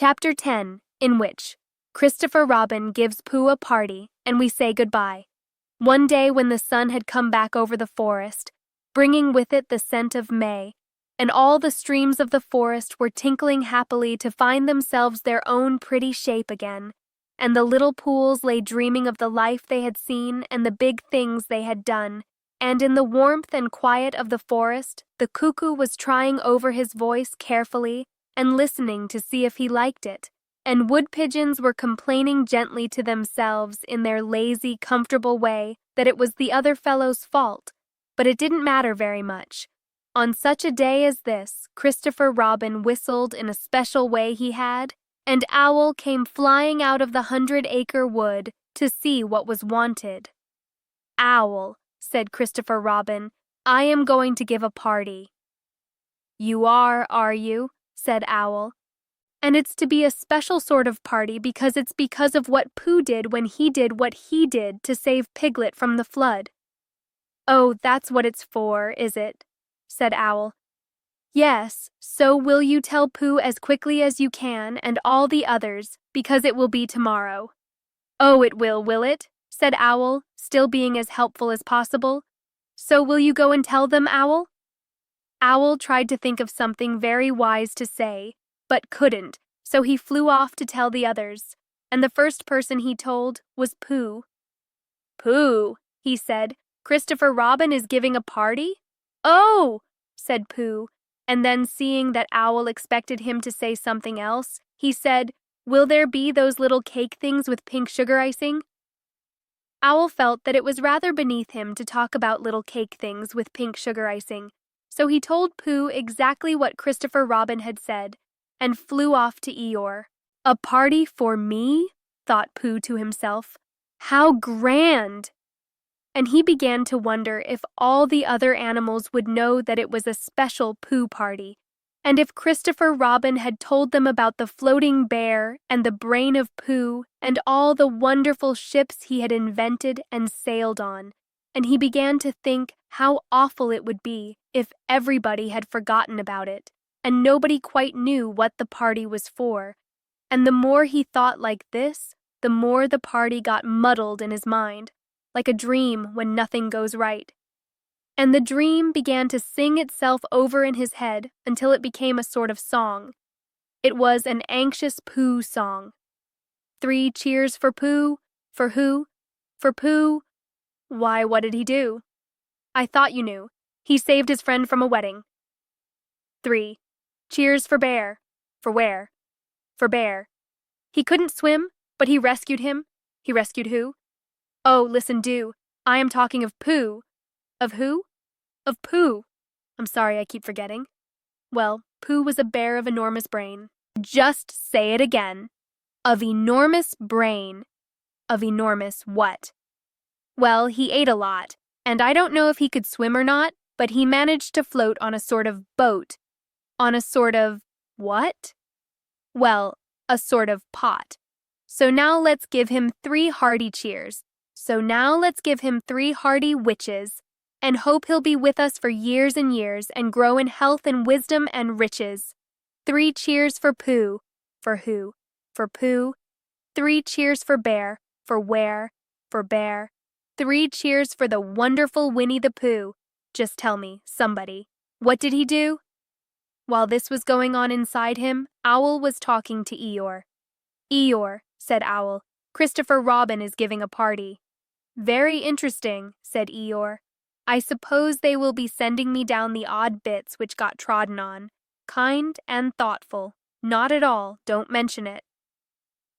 Chapter 10, in which Christopher Robin gives Pooh a party and we say goodbye. One day when the sun had come back over the forest, bringing with it the scent of May, and all the streams of the forest were tinkling happily to find themselves their own pretty shape again, and the little pools lay dreaming of the life they had seen and the big things they had done, and in the warmth and quiet of the forest, the cuckoo was trying over his voice carefully and listening to see if he liked it, and wood pigeons were complaining gently to themselves in their lazy, comfortable way that it was the other fellow's fault, but it didn't matter very much. On such a day as this, Christopher Robin whistled in a special way he had, and Owl came flying out of the 100-acre wood to see what was wanted. "Owl," said Christopher Robin, "I am going to give a party." "You are you?" said Owl. "And it's to be a special sort of party because it's because of what Pooh did when he did what he did to save Piglet from the flood." "Oh, that's what it's for, is it?" said Owl. "Yes, so will you tell Pooh as quickly as you can and all the others, because it will be tomorrow." "Oh, it will it?" said Owl, still being as helpful as possible. "So will you go and tell them, Owl?" Owl tried to think of something very wise to say, but couldn't, so he flew off to tell the others, and the first person he told was Pooh. "Pooh," he said, "Christopher Robin is giving a party?" "Oh!" said Pooh, and then seeing that Owl expected him to say something else, he said, "Will there be those little cake things with pink sugar icing?" Owl felt that it was rather beneath him to talk about little cake things with pink sugar icing, so he told Pooh exactly what Christopher Robin had said, and flew off to Eeyore. "A party for me?" thought Pooh to himself. "How grand!" And he began to wonder if all the other animals would know that it was a special Pooh party, and if Christopher Robin had told them about the floating bear and the brain of Pooh and all the wonderful ships he had invented and sailed on, and he began to think how awful it would be if everybody had forgotten about it, and nobody quite knew what the party was for. And the more he thought like this, the more the party got muddled in his mind, like a dream when nothing goes right. And the dream began to sing itself over in his head until it became a sort of song. It was an anxious Pooh song. 3 cheers for Pooh, for who? For Pooh. Why, what did he do? I thought you knew. He saved his friend from a wedding. 3 cheers for Bear. For where? For Bear. He couldn't swim, but he rescued him. He rescued who? Oh, listen, do. I am talking of Pooh. Of who? Of Pooh. I'm sorry, I keep forgetting. Well, Pooh was a bear of enormous brain. Just say it again. Of enormous brain. Of enormous what? Well, he ate a lot, and I don't know if he could swim or not, but he managed to float on a sort of boat. On a sort of what? Well, a sort of pot. So now let's give him 3 hearty cheers. So now let's give him 3 hearty witches, and hope he'll be with us for years and years and grow in health and wisdom and riches. 3 cheers for Pooh. For who? For Pooh. 3 cheers for Bear. For where? For Bear. 3 cheers for the wonderful Winnie the Pooh. Just tell me, somebody, what did he do? While this was going on inside him, Owl was talking to Eeyore. "Eeyore," said Owl, "Christopher Robin is giving a party." "Very interesting," said Eeyore. "I suppose they will be sending me down the odd bits which got trodden on. Kind and thoughtful. Not at all, don't mention it.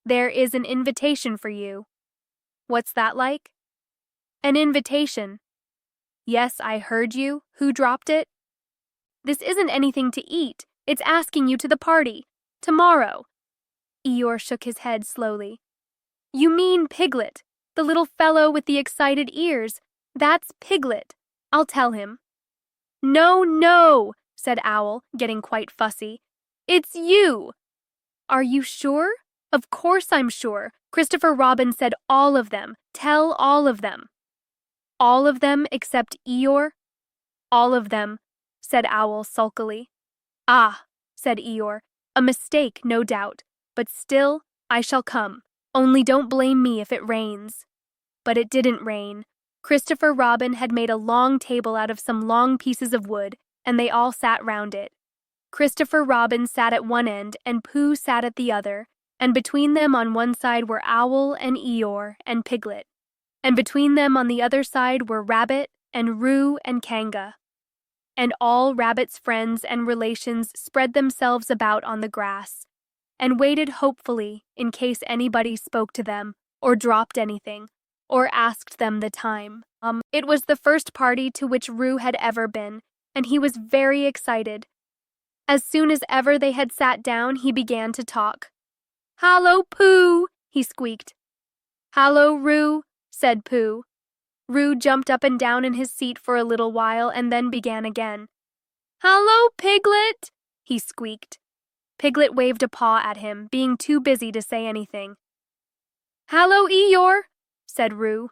There is an invitation for you." "What's that like?" "An invitation." "Yes, I heard you. Who dropped it?" "This isn't anything to eat. It's asking you to the party. Tomorrow." Eeyore shook his head slowly. "You mean Piglet, the little fellow with the excited ears. That's Piglet. I'll tell him." No, said Owl, getting quite fussy. "It's you." "Are you sure?" "Of course I'm sure. Christopher Robin said all of them. Tell all of them." "All of them except Eeyore?" "All of them," said Owl sulkily. "Ah," said Eeyore, "a mistake, no doubt. but still, I shall come. Only don't blame me if it rains." But it didn't rain. Christopher Robin had made a long table out of some long pieces of wood, and they all sat round it. Christopher Robin sat at one end, and Pooh sat at the other, and between them on one side were Owl and Eeyore and Piglet, and between them on the other side were Rabbit and Roo and Kanga. And all Rabbit's friends and relations spread themselves about on the grass, and waited hopefully in case anybody spoke to them, or dropped anything, or asked them the time. It was the first party to which Roo had ever been, and he was very excited. As soon as ever they had sat down, he began to talk. "Hallo, Pooh," he squeaked. "Hallo, Roo," said Pooh. Roo jumped up and down in his seat for a little while and then began again. "Hallo, Piglet," he squeaked. Piglet waved a paw at him, being too busy to say anything. "Hallo, Eeyore," said Roo.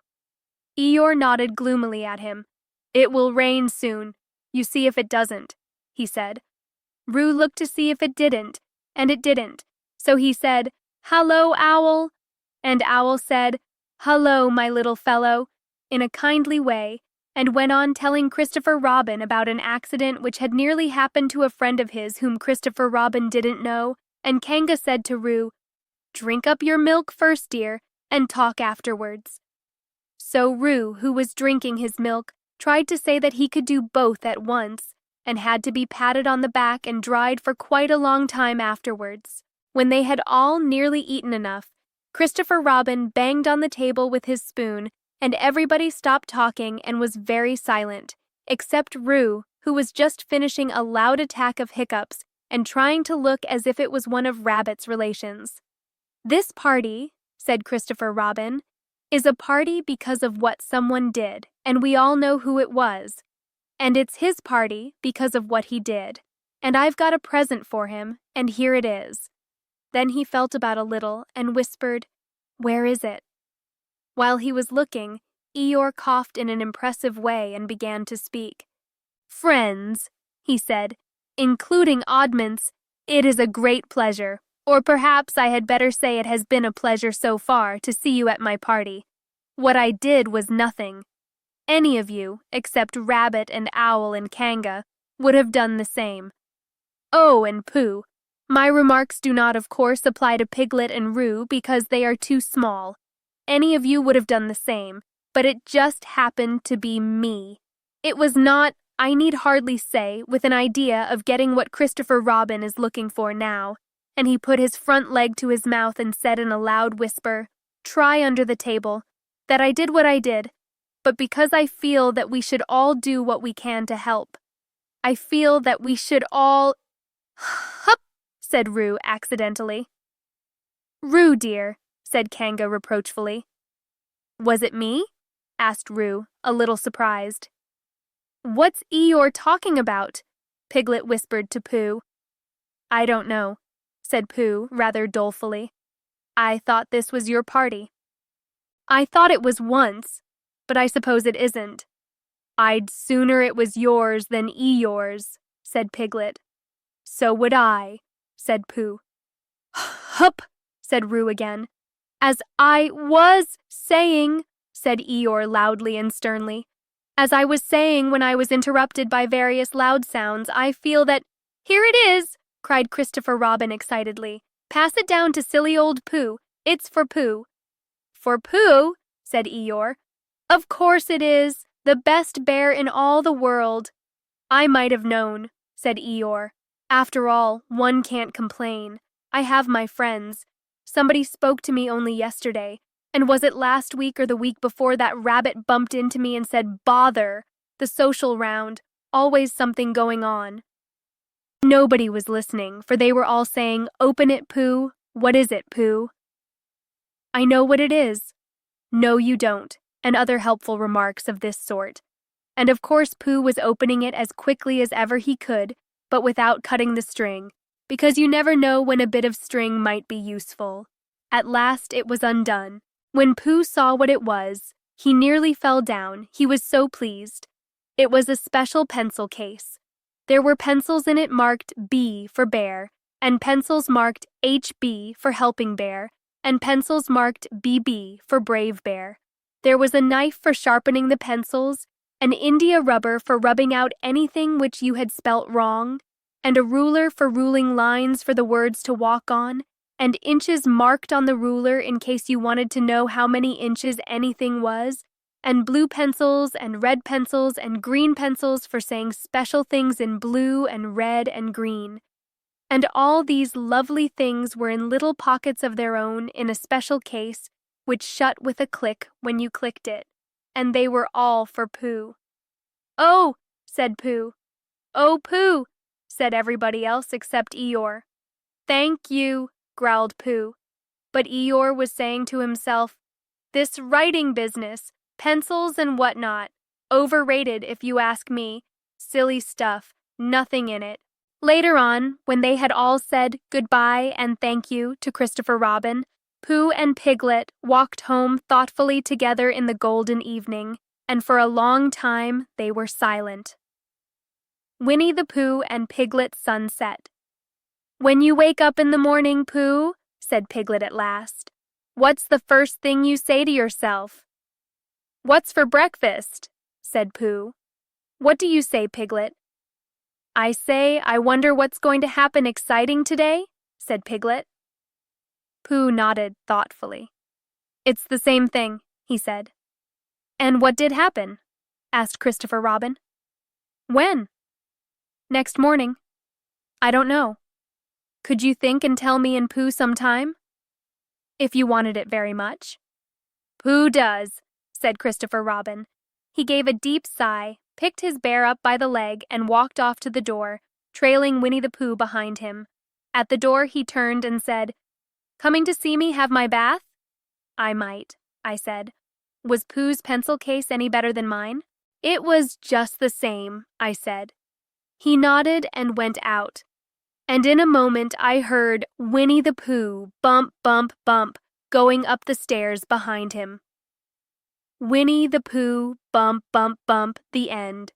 Eeyore nodded gloomily at him. "It will rain soon. You see if it doesn't," he said. Roo looked to see if it didn't, and it didn't. So he said, "Hallo, Owl," and Owl said, "Hullo, my little fellow," in a kindly way, and went on telling Christopher Robin about an accident which had nearly happened to a friend of his whom Christopher Robin didn't know, and Kanga said to Roo, "Drink up your milk first, dear, and talk afterwards." So Roo, who was drinking his milk, tried to say that he could do both at once, and had to be patted on the back and dried for quite a long time afterwards. When they had all nearly eaten enough, Christopher Robin banged on the table with his spoon, and everybody stopped talking and was very silent, except Roo, who was just finishing a loud attack of hiccups and trying to look as if it was one of Rabbit's relations. "This party," said Christopher Robin, "is a party because of what someone did, and we all know who it was. And it's his party because of what he did. And I've got a present for him, and here it is." Then he felt about a little and whispered, "Where is it?" While he was looking, Eeyore coughed in an impressive way and began to speak. "Friends," he said, "including oddments, it is a great pleasure, or perhaps I had better say it has been a pleasure so far to see you at my party. What I did was nothing. Any of you, except Rabbit and Owl and Kanga, would have done the same. Oh, and Pooh. My remarks do not, of course, apply to Piglet and Roo because they are too small. Any of you would have done the same, but it just happened to be me. It was not, I need hardly say, with an idea of getting what Christopher Robin is looking for now." And he put his front leg to his mouth and said in a loud whisper, "Try under the table," that I did what I did, but because I feel that we should all do what we can to help. I feel that we should all— "Hup," said Roo accidentally. "Roo, dear," said Kanga reproachfully. "Was it me?" asked Roo, a little surprised. "What's Eeyore talking about?" Piglet whispered to Pooh. "I don't know," said Pooh rather dolefully. "I thought this was your party." "I thought it was once, but I suppose it isn't." "I'd sooner it was yours than Eeyore's," said Piglet. "So would I," said Pooh. "Hup," said Roo again. "As I was saying," said Eeyore loudly and sternly, "as I was saying when I was interrupted by various loud sounds, I feel that— Here it is!" cried Christopher Robin excitedly. "Pass it down to silly old Pooh. It's for Pooh." "For Pooh?" said Eeyore. "Of course it is. The best bear in all the world." "I might have known," said Eeyore. "After all, one can't complain. I have my friends. Somebody spoke to me only yesterday, and was it last week or the week before that Rabbit bumped into me and said, 'Bother, the social round, always something going on.' Nobody was listening, for they were all saying, 'Open it, Pooh. What is it, Pooh?' 'I know what it is.' 'No, you don't,' and other helpful remarks of this sort. And of course Pooh was opening it as quickly as ever he could, but without cutting the string, because you never know when a bit of string might be useful. At last it was undone. When Pooh saw what it was, he nearly fell down, he was so pleased. It was a special pencil case. There were pencils in it marked B for bear, and pencils marked HB for helping bear, and pencils marked BB for brave bear. There was a knife for sharpening the pencils, an India rubber for rubbing out anything which you had spelt wrong, and a ruler for ruling lines for the words to walk on, and inches marked on the ruler in case you wanted to know how many inches anything was, and blue pencils and red pencils and green pencils for saying special things in blue and red and green. And all these lovely things were in little pockets of their own in a special case, which shut with a click when you clicked it, and they were all for Pooh. "Oh," said Pooh. "Oh, Pooh," said everybody else except Eeyore. "Thank you," growled Pooh. But Eeyore was saying to himself, "This writing business, pencils and whatnot, overrated if you ask me. Silly stuff, nothing in it." Later on, when they had all said goodbye and thank you to Christopher Robin, Pooh and Piglet walked home thoughtfully together in the golden evening, and for a long time they were silent. Winnie the Pooh and Piglet's Sunset. "When you wake up in the morning, Pooh," said Piglet at last, "what's the first thing you say to yourself?" "What's for breakfast?" said Pooh. "What do you say, Piglet?" "I say, I wonder what's going to happen exciting today," said Piglet. Pooh nodded thoughtfully. "It's the same thing," he said. "And what did happen?" asked Christopher Robin. "When?" "Next morning." "I don't know. Could you think and tell me and Pooh sometime?" "If you wanted it very much." "Pooh does," said Christopher Robin. He gave a deep sigh, picked his bear up by the leg, and walked off to the door, trailing Winnie the Pooh behind him. At the door he turned and said, "Coming to see me have my bath?" "I might," I said. "Was Pooh's pencil case any better than mine?" "It was just the same," I said. He nodded and went out. And in a moment I heard Winnie the Pooh bump, bump, bump, going up the stairs behind him. Winnie the Pooh bump, bump, bump, the end.